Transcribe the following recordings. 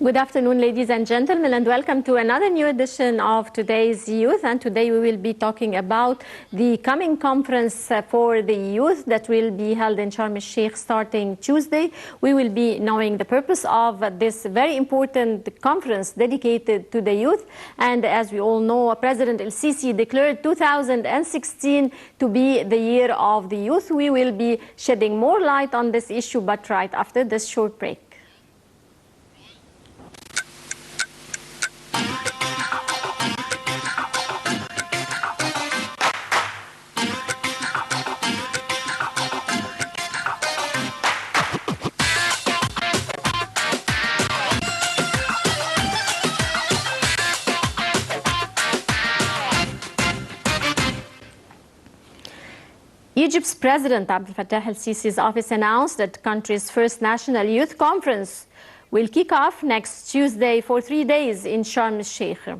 Good afternoon, ladies and gentlemen, and welcome to another new edition of Today's Youth. And today we will be talking about the coming conference for the youth that will be held in Sharm el-Sheikh starting Tuesday. We will be knowing the purpose of this very important conference dedicated to the youth. And as we all know, President el-Sisi declared 2016 to be the year of the youth. We will be shedding more light on this issue, but right after this short break. Egypt's President Abdel Fattah el-Sisi's office announced that the country's first national youth conference will kick off next Tuesday for 3 days in Sharm el-Sheikh.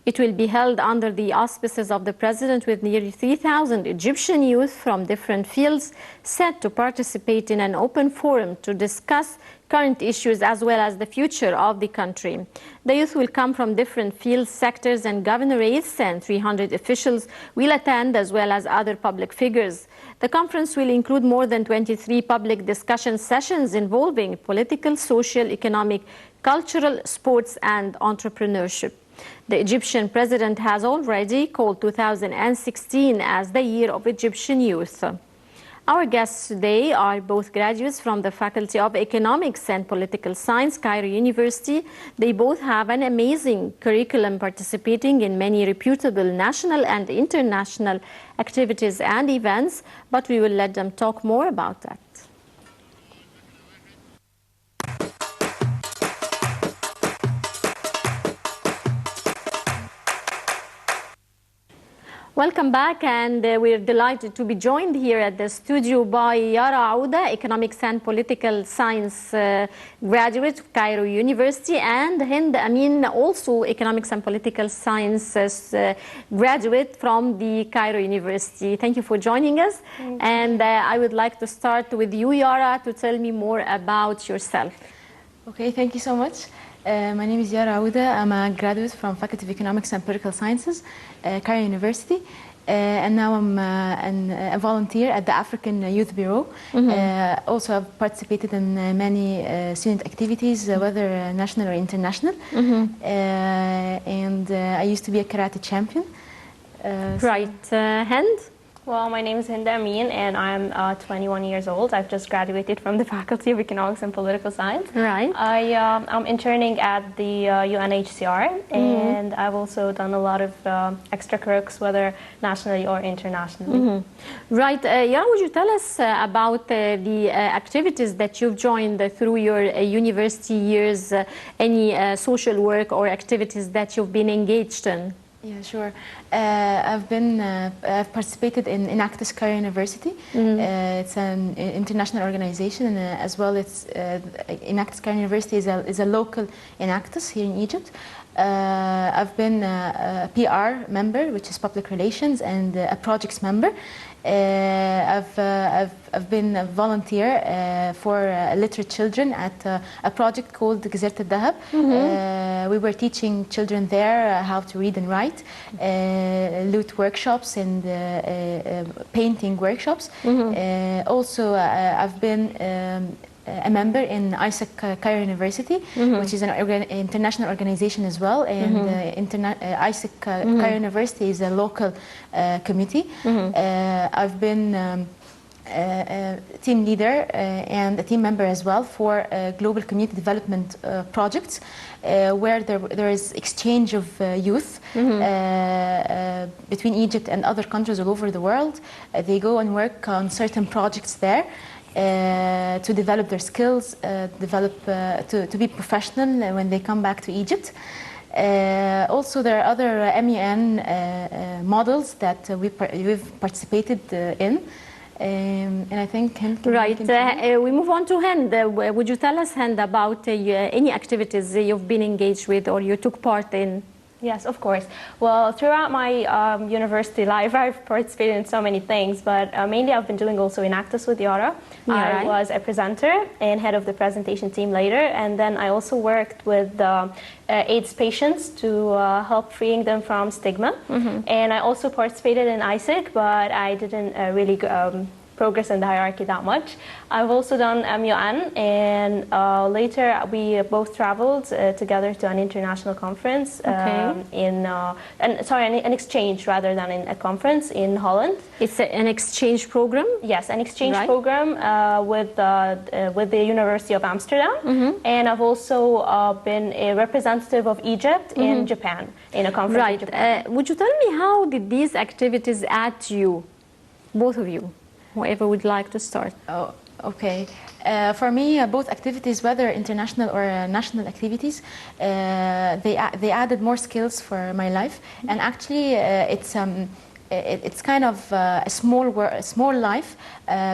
It will be held under the auspices of the president, with nearly 3,000 Egyptian youth from different fields set to participate in an open forum to discuss current issues as well as the future of the country. The youth will come from different fields, sectors and governorates, and 300 officials will attend as well as other public figures. The conference will include more than 23 public discussion sessions involving political, social, economic, cultural, sports and entrepreneurship. The Egyptian president has already called 2016 as the year of Egyptian youth. Our guests today are both graduates from the Faculty of Economics and Political Science, Cairo University. They both have an amazing curriculum, participating in many reputable national and international activities and events, but we will let them talk more about that. Welcome back, and we're delighted to be joined here at the studio by Yara Auda, Economics and Political Science graduate of Cairo University, and Hind Amin, also Economics and Political Science graduate from the Cairo University. Thank you for joining us. And I would like to start with you, Yara, to tell me more about yourself. Okay, thank you so much. My name is Yara Auda. I'm a graduate from Faculty of Economics and Political Sciences, Cairo University, and now I'm a volunteer at the African Youth Bureau. Also, I've participated in many student activities, whether national or international, and I used to be a karate champion. Right. Hind? Well, my name is Hind Amin, and I'm 21 years old. I've just graduated from the Faculty of Economics and Political Science. Right. I'm interning at the UNHCR, and I've also done a lot of extracurriculars, whether nationally or internationally. Right. Yara, would you tell us about the activities that you've joined through your university years, any social work or activities that you've been engaged in? Yeah, sure. I've participated in Enactus Cairo University. It's an international organization, and as well, it's Enactus Cairo University is a local Enactus here in Egypt. I've been a PR member, which is public relations, and a projects member. I've been a volunteer for literate children at a project called Gezert al-Dahab. We were teaching children there how to read and write, lute workshops and painting workshops. Also, I've been a member in ISEC Cairo University, which is an international organization as well, and ISEC Cairo University is a local committee. I've been a team leader and a team member as well for global community development projects, where there is exchange of youth between Egypt and other countries all over the world. They go and work on certain projects there to develop their skills, to be professional when they come back to Egypt. Also, there are other MEN models that we've participated in. And I think Hind we move on to Hind. Would you tell us, Hind, about any activities you've been engaged with or you took part in? Yes, of course. Well, throughout my university life, I've participated in so many things, but mainly I've been doing also in Actus with Yara. I was a presenter and head of the presentation team later, and then I also worked with AIDS patients to help freeing them from stigma. And I also participated in ISIC, but I didn't really progress in the hierarchy that much. I've also done MUN, and later we both traveled together to an international conference an exchange rather than in a conference in Holland. It's an exchange program? Yes, an exchange program with the University of Amsterdam. And I've also been a representative of Egypt in Japan, in a conference in Japan. Would you tell me how did these activities add to you, both of you? Whoever would like to start. Oh, okay. For me, both activities, whether international or national activities, they added more skills for my life. And actually, it's kind of a small life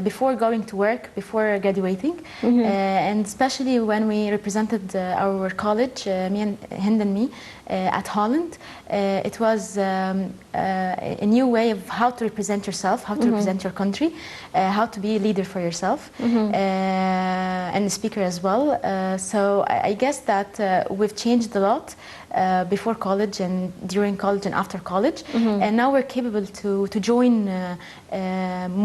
before going to work, before graduating. And especially when we represented our college, me and Hind and me, at Holland, it was a new way of how to represent yourself, how to represent your country, how to be a leader for yourself, and a speaker as well. So I guess that we've changed a lot before college and during college and after college, and now we're capable to join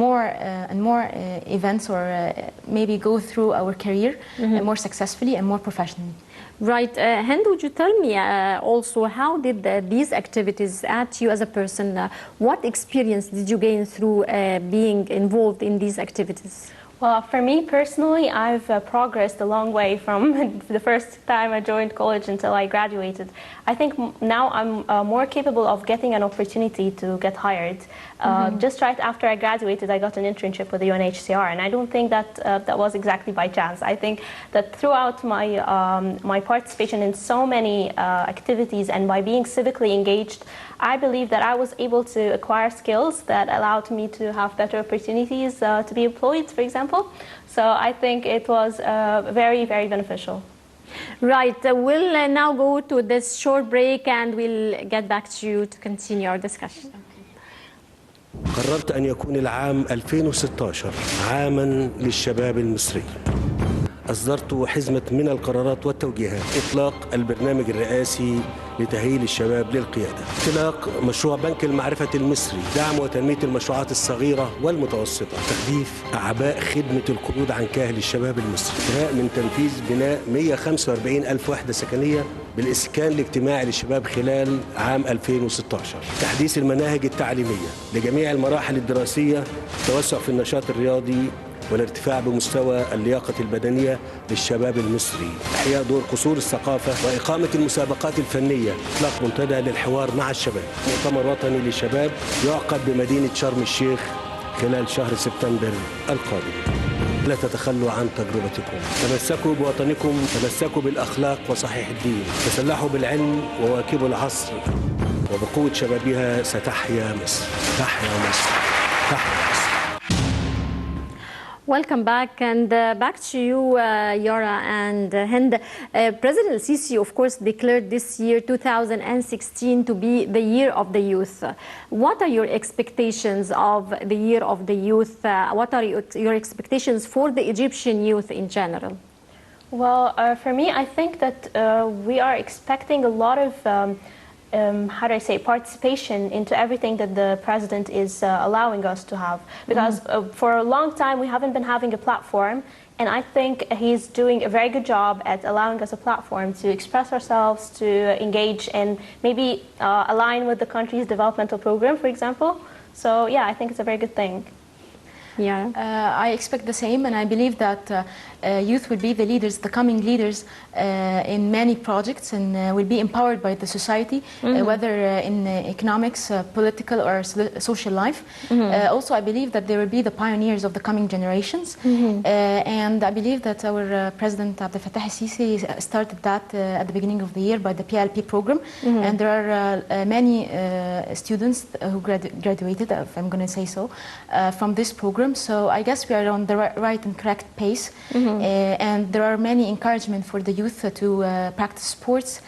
more and more events, or maybe go through our career more successfully and more professionally. Right. Hind, would you tell me also how did these activities add to you as a person? What experience did you gain through being involved in these activities? Well, for me personally, I've progressed a long way from the first time I joined college until I graduated. I think now I'm more capable of getting an opportunity to get hired. Just right after I graduated, I got an internship with the UNHCR, and I don't think that that was exactly by chance. I think that throughout my my participation in so many activities and by being civically engaged, I believe that I was able to acquire skills that allowed me to have better opportunities to be employed, for example. So I think it was very, very beneficial. Right. We'll now go to this short break and we'll get back to you to continue our discussion. قررت أن يكون العام 2016 عاما للشباب المصري. أصدرت حزمة من القرارات والتوجيهات: إطلاق البرنامج الرئاسي لتأهيل الشباب للقيادة، إطلاق مشروع بنك المعرفة المصري، دعم وتنمية المشروعات الصغيرة والمتوسطة، تخفيف أعباء خدمة القروض عن كاهل الشباب المصري، انتهاء من تنفيذ بناء 145 ألف وحدة سكنية بالإسكان الاجتماعي للشباب خلال عام 2016، تحديث المناهج التعليمية لجميع المراحل الدراسية، التوسع في النشاط الرياضي والارتفاع بمستوى اللياقة البدنية للشباب المصري، إحياء دور قصور الثقافة وإقامة المسابقات الفنية، إطلاق منتدى للحوار مع الشباب، مؤتمر وطني للشباب يعقد بمدينة شرم الشيخ خلال شهر سبتمبر القادم. لا تتخلوا عن تجربتكم، تمسكوا بوطنكم، تمسكوا بالأخلاق وصحيح الدين، تسلحوا بالعلم وواكبوا العصر، وبقوة شبابها ستحيا مصر. تحيا مصر. تحيا مصر. Welcome back, and back to you, Yara and Hind. President Sisi, of course, declared this year, 2016, to be the year of the youth. What are your expectations of the year of the youth? What are your expectations for the Egyptian youth in general? Well, for me, I think that we are expecting a lot of how do I say, participation into everything that the president is allowing us to have. Because for a long time, we haven't been having a platform. And I think he's doing a very good job at allowing us a platform to express ourselves, to engage, and maybe align with the country's developmental program, for example. So, yeah, I think it's a very good thing. Yeah. I expect the same, and I believe that youth will be the leaders, the coming leaders in many projects, and will be empowered by the society, whether in economics, political, or social life. Also, I believe that they will be the pioneers of the coming generations, and I believe that our President Abdel Fattah el-Sisi started that at the beginning of the year by the PLP program, and there are many students who graduated, if I'm going to say so, from this program. So I guess we are on the right and correct pace, and there are many encouragement for the youth to practice sports,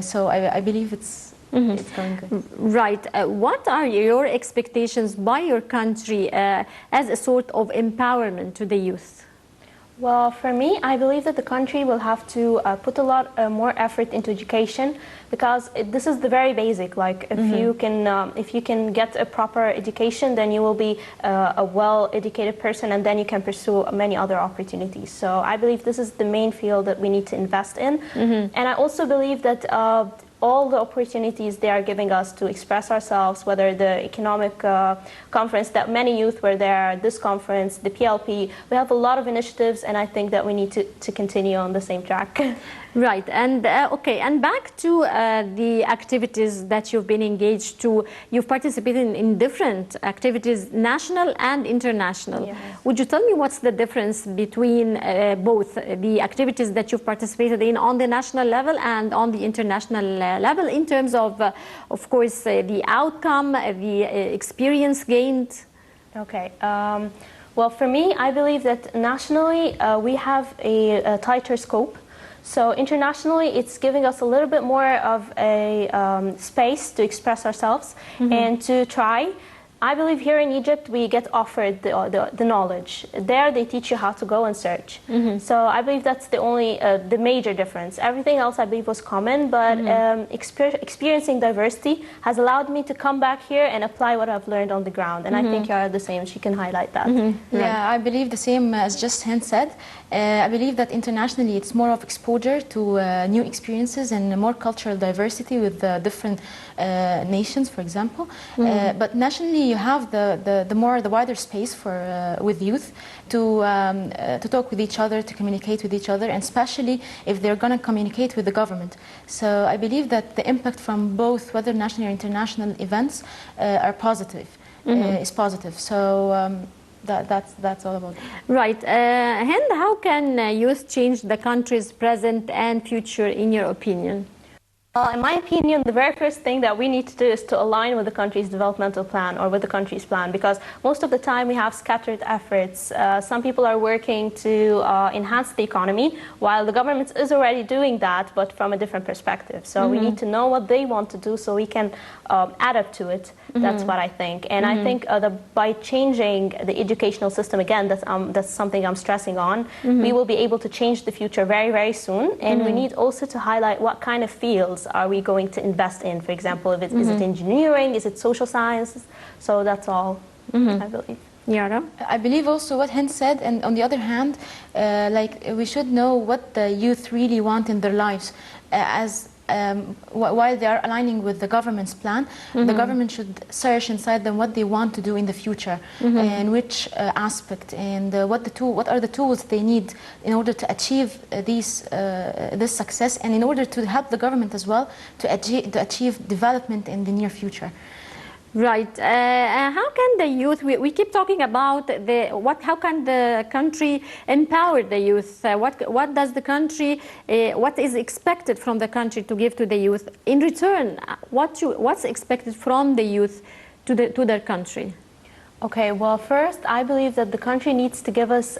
So I believe it's going good. Right. What are your expectations by your country as a sort of empowerment to the youth? Well, for me, I believe that the country will have to put a lot more effort into education, because this is the very basic. Like, if you can get a proper education, then you will be a well-educated person, and then you can pursue many other opportunities. So I believe this is the main field that we need to invest in. And I also believe that all the opportunities they are giving us to express ourselves, whether the economic conference that many youth were there, this conference, the PLP, we have a lot of initiatives, and I think that we need to continue on the same track. Right, and okay, and back to the activities that you've been engaged to. You've participated in different activities, national and international. Yes. Would you tell me what's the difference between both the activities that you've participated in on the national level and on the international level, in terms of course, the outcome, the experience gained? Okay. Well, for me, I believe that nationally we have a tighter scope. So internationally, it's giving us a little bit more of a space to express ourselves and to try. I believe here in Egypt, we get offered the knowledge. There, they teach you how to go and search. So I believe that's the only, the major difference. Everything else, I believe, was common, but experiencing diversity has allowed me to come back here and apply what I've learned on the ground. And I think you are the same. She can highlight that. Yeah, I believe the same as just Hind said. I believe that internationally, it's more of exposure to new experiences and more cultural diversity with different nations, for example. But nationally, you have the wider space for with youth to talk with each other, to communicate with each other, and especially if they're going to communicate with the government. So I believe that the impact from both, whether national or international events, are positive. Is positive. So. That's all about it. Right. Hind, how can youth change the country's present and future, in your opinion? In my opinion, the very first thing that we need to do is to align with the country's developmental plan, or with the country's plan, because most of the time we have scattered efforts. Some people are working to enhance the economy, while the government is already doing that, but from a different perspective. So we need to know what they want to do so we can add up to it. That's what I think. And I think that by changing the educational system, again, that's something I'm stressing on, we will be able to change the future very, very soon. And we need also to highlight what kind of fields are we going to invest in. For example, if is it engineering, is it social sciences? So that's all, I believe. Yara? I believe also what Hind said, and on the other hand, like, we should know what the youth really want in their lives. While they are aligning with the government's plan, the government should search inside them what they want to do in the future, and which aspect, and what are the tools they need in order to achieve this success, and in order to help the government as well to achieve development in the near future. Right. How can the youth, we keep talking about how can the country empower the youth? What does the country, what is expected from the country to give to the youth? In return, what's expected from the youth to their country? Okay, well, first, I believe that the country needs to give us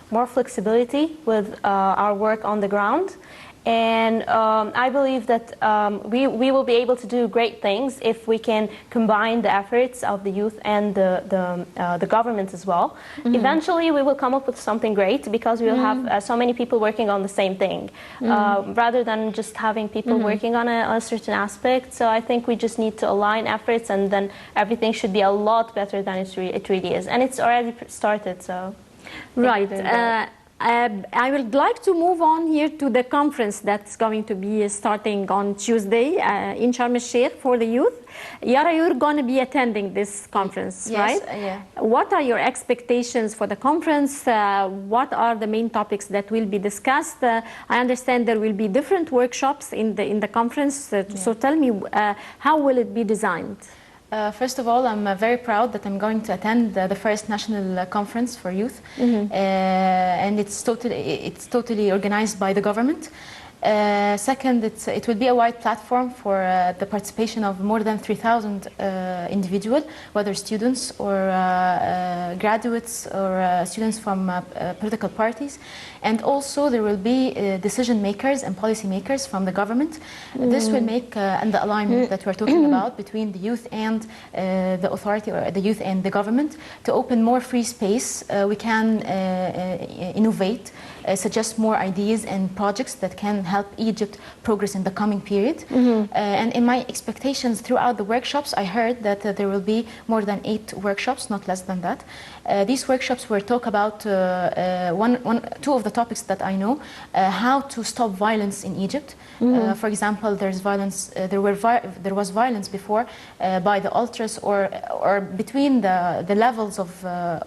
more flexibility with our work on the ground. And I believe that we will be able to do great things if we can combine the efforts of the youth and the government as well. Eventually, we will come up with something great, because we will have so many people working on the same thing, rather than just having people working on a certain aspect. So I think we just need to align efforts, and then everything should be a lot better than it really is. And it's already started, so. Right. I would like to move on here to the conference that's going to be starting on Tuesday in Sharm el-Sheikh for the youth. Yara, you're going to be attending this conference, right? Yes, yeah. What are your expectations for the conference? What are the main topics that will be discussed? I understand there will be different workshops in the conference. So tell me, how will it be designed? First of all, I'm very proud that I'm going to attend the first national conference for youth, and it's totally organized by the government. Second, it will be a wide platform for the participation of more than 3,000 individuals, whether students or graduates or students from political parties. And also there will be decision makers and policy makers from the government. This will make and the alignment that we're talking about between the youth and the authority, or the youth and the government, to open more free space. We can innovate, suggest more ideas and projects that can help Egypt progress in the coming period. And in my expectations throughout the workshops, I heard that there will be more than 8 workshops, not less than that. These workshops will talk about two of the topics that I know: how to stop violence in Egypt. For example, there's violence. There was violence before by the ultras or between the levels of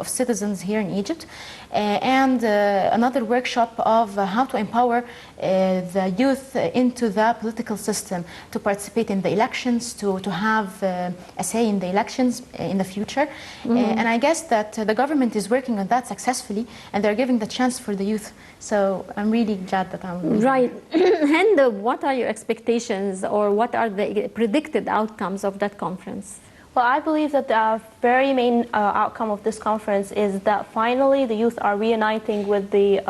citizens here in Egypt. And another workshop of how to empower the youth into the political system, to participate in the elections, to have a say in the elections in the future. And I guess that the government is working on that successfully, and they're giving the chance for the youth. So I'm really glad that I'm right. And what are your expectations, or what are the predicted outcomes of that conference? Well, I believe that the very main outcome of this conference is that finally the youth are reuniting with the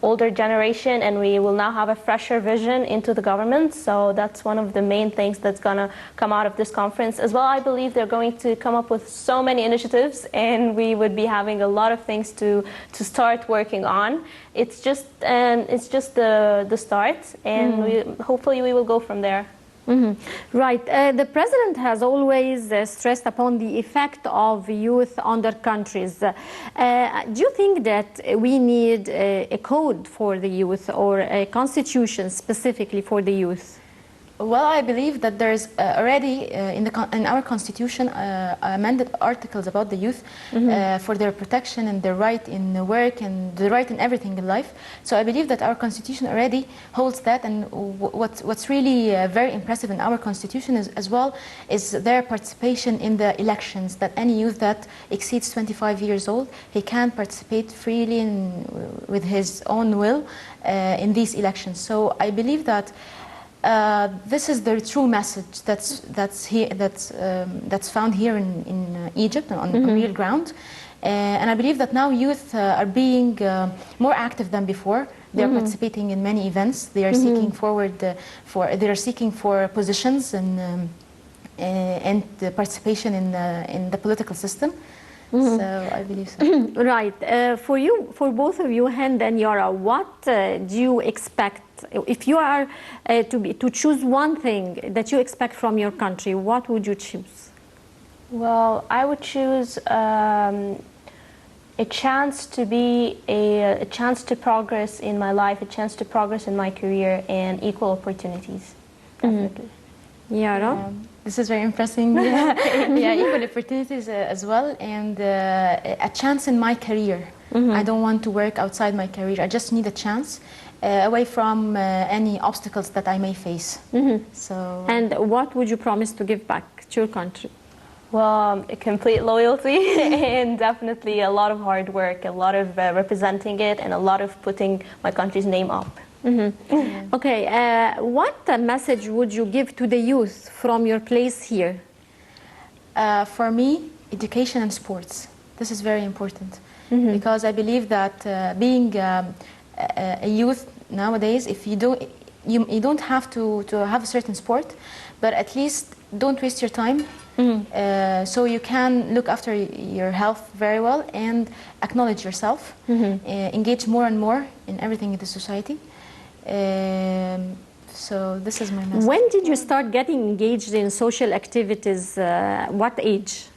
older generation, and we will now have a fresher vision into the government. So that's one of the main things that's going to come out of this conference. As well, I believe they're going to come up with so many initiatives, and we would be having a lot of things to start working on. It's just the start, and hopefully we will go from there. Right. The president has always stressed upon the effect of youth on their countries. Do you think that we need a code for the youth, or a constitution specifically for the youth? Well, I believe that there's already in our constitution amended articles about the youth for their protection and their right in work and the right in everything in life. So I believe that our constitution already holds that. And what's really very impressive in our constitution as well is their participation in the elections. That any youth that exceeds 25 years old, he can participate freely with his own will in these elections. So I believe that this is the true message that's found here in Egypt on real ground, and I believe that now youth are being more active than before. They are participating in many events. They are seeking seeking for positions and the participation in the political system. So I believe so. Right. For both of you, Hind and Yara, what do you expect? If you are to choose one thing that you expect from your country, what would you choose? Well, I would choose a chance to be a chance to progress in my life, a chance to progress in my career, and equal opportunities. Definitely. Yara? This is very interesting. Yeah, equal opportunities as well, and a chance in my career. I don't want to work outside my career. I just need a chance away from any obstacles that I may face. So. And what would you promise to give back to your country? Well, complete loyalty and definitely a lot of hard work, a lot of representing it, and a lot of putting my country's name up. Okay, what message would you give to the youth from your place here? For me, education and sports. This is very important because I believe that being a youth nowadays, if you don't have to have a certain sport, but at least don't waste your time. So you can look after your health very well and acknowledge yourself, engage more and more in everything in the society. So this is my message. When did you start getting engaged in social activities? What age?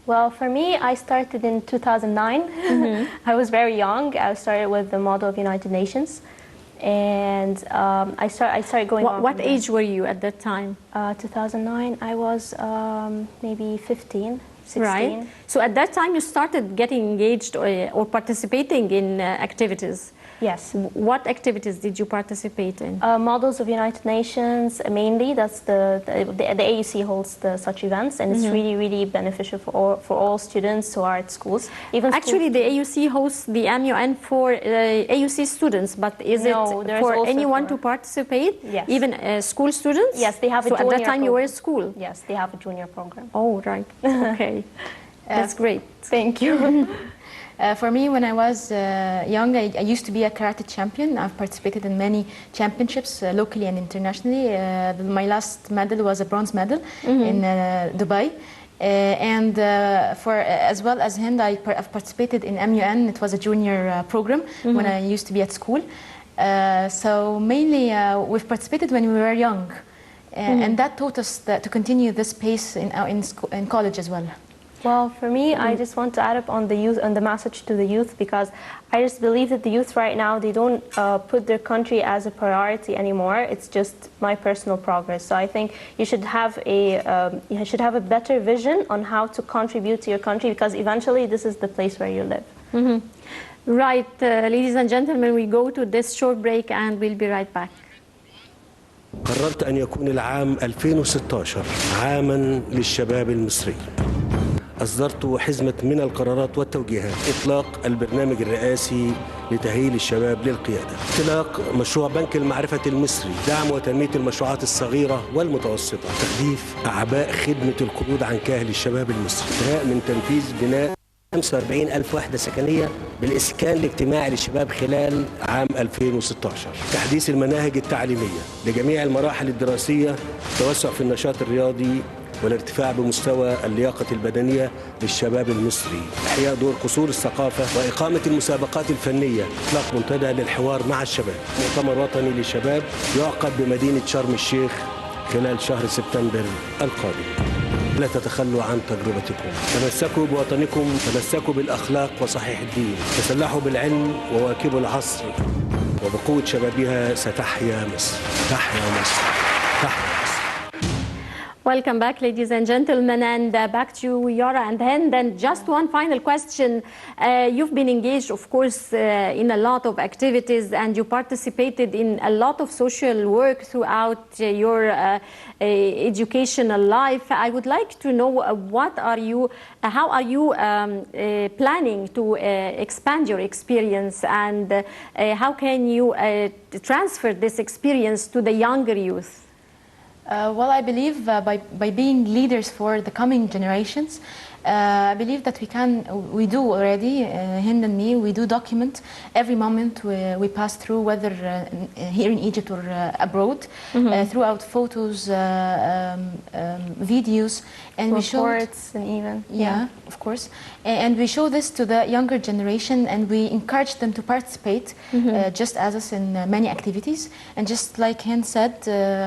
Well, for me, I started in 2009. I was very young. I started with the model of United Nations. And I started going on. What age were you at that time? 2009, I was maybe 15, 16. Right. So at that time you started getting engaged or participating in activities. Yes. What activities did you participate in? Models of United Nations, mainly. That's the AUC holds such events, and it's really beneficial for all students who are at schools. Even actually, the AUC hosts the MUN for AUC students, but is it for anyone to participate? Yes. Even school students? Yes, they have a junior at that time program. you were at school? Yes, they have a junior program. Oh, right. Okay. That's great. Thank you. For me, when I was young, I used to be a karate champion. I've participated in many championships, locally and internationally. My last medal was a bronze medal in Dubai. As well as Hind, I've participated in MUN. It was a junior program when I used to be at school. So mainly, we've participated when we were young. And that taught us to continue this pace in college as well. Well, for me, I just want to add up on the youth and the message to the youth, because I just believe that the youth right now, they don't put their country as a priority anymore. It's just my personal progress. So I think you should have a better vision on how to contribute to your country, because eventually this is the place where you live. Right, ladies and gentlemen, we go to this short break and we'll be right back. قررت أن يكون العام 2016 عاما للشباب المصري. أصدرت حزمة من القرارات والتوجيهات: إطلاق البرنامج الرئاسي لتأهيل الشباب للقيادة، إطلاق مشروع بنك المعرفة المصري، دعم وتنمية المشروعات الصغيرة والمتوسطة، تخفيف أعباء خدمة القروض عن كاهل الشباب المصري، انتهاء من تنفيذ بناء 45,000 وحدة سكنية بالإسكان الاجتماعي للشباب خلال عام 2016، تحديث المناهج التعليمية لجميع المراحل الدراسية، التوسع في النشاط الرياضي والارتفاع بمستوى اللياقة البدنية للشباب المصري، إحياء دور قصور الثقافة وإقامة المسابقات الفنية، إطلاق منتدى للحوار مع الشباب، مؤتمر وطني للشباب يعقد بمدينة شرم الشيخ خلال شهر سبتمبر القادم. لا تتخلوا عن تجربتكم، تمسكوا بوطنكم، تمسكوا بالأخلاق وصحيح الدين، تسلحوا بالعلم وواكبوا العصر، وبقوة شبابها ستحيا مصر، تحيا مصر، تحيا مصر. Welcome back, ladies and gentlemen, and back to Yara and Hind. And just one final question. You've been engaged, of course, in a lot of activities, and you participated in a lot of social work throughout your educational life. I would like to know how are you planning to expand your experience, and how can you transfer this experience to the younger youth? Well, I believe by being leaders for the coming generations, I believe that we do already, Hind and me, we do document every moment we pass through, whether here in Egypt or abroad, throughout photos, videos, and reports, and even of course, and we show this to the younger generation, and we encourage them to participate, just as us, in many activities, and just like Hind said,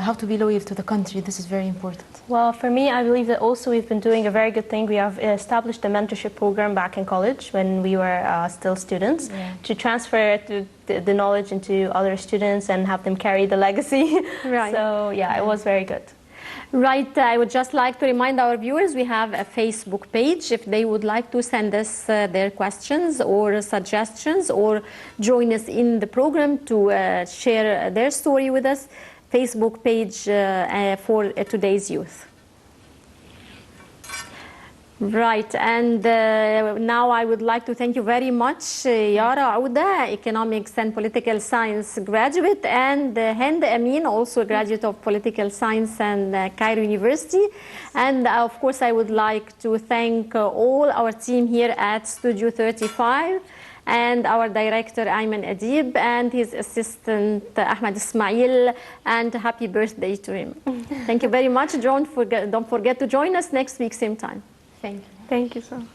how to be loyal to the country. This is very important. Well, for me, I believe that also we've been doing a very good thing. We have established a mentorship program back in college when we were still students, to transfer the knowledge into other students and have them carry the legacy. Right. So yeah, it was very good. Right. I would just like to remind our viewers we have a Facebook page. If they would like to send us their questions or suggestions or join us in the program to share their story with us, Facebook page for today's youth. Right, and now I would like to thank you very much, Yara Ouda, Economics and Political Science graduate, and Hind Amin, also a graduate of Political Science and Cairo University. And of course, I would like to thank all our team here at Studio 35, and our director Ayman Adib, and his assistant Ahmed Ismail, and happy birthday to him. Thank you very much. Don't forget to join us next week, same time. Thank you. Thank you so much.